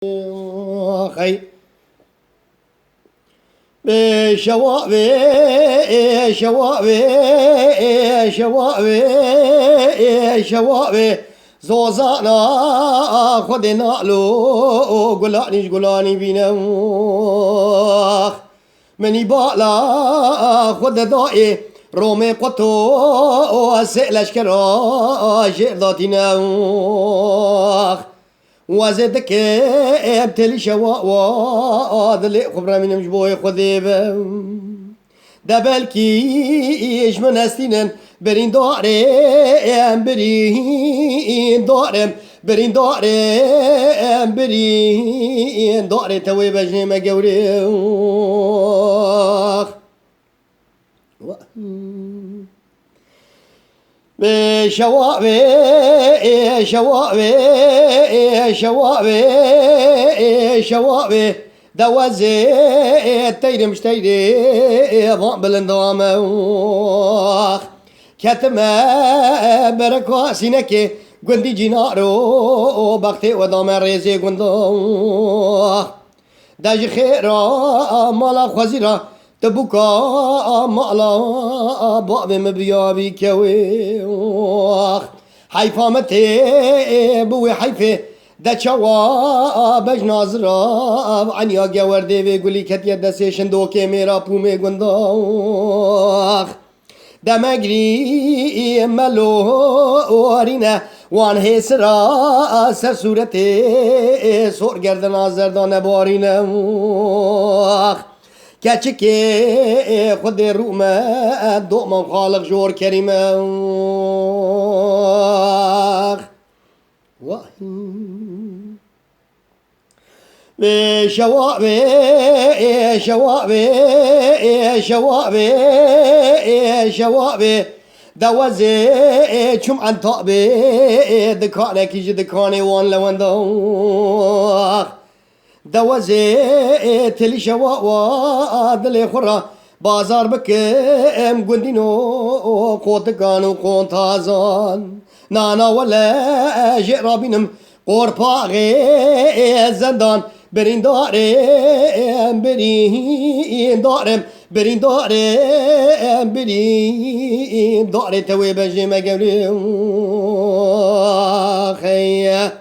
خي بشوابي شوابي شوابي شوابي زوزانا خدنا لو قلاني بينا مني بالا خد دائي رومي قطو سئلش كرا جرداتنا وزدك ابتلي شواء ذلي خبرة من مجبوي خذيبة دبلكي من استينن برين دارم برين دارم برين دارم برين دارم توي بجني ما قوري بشوابي شوابي شوابي شوابي دوازي تيري مش تيري ضام بالنظام كتما بركوا سينكي قندي جينارو بختي ودام ريزي قندو داجي خيرا مالا خوزيرا تبوكا مالا بابي مبيابي كوي حيفامتي بوي حيفي دا چوا بج ناظرا عنيا گورده وی گلی کتیه دسیشن دو که میرا پومه گنداخ دمگری ملو آرینه وان حسرا سر صورت سور گردن آزردان بارینه کچه که خود رومه دومان خالق جور کریمه شوابي شوابي شوابي شوابي دوازي شم عن طابي دكانة كيجي دكانة وان لوان دوخ دوازي تلي شواوا دلي خورا بازار بكم قندينو قوتكانو قونتازان نانا ولا جرابينم قرباغي زندان برين دارم برين دارم برين دارم برين دارم توي بجي ما قبلي خيا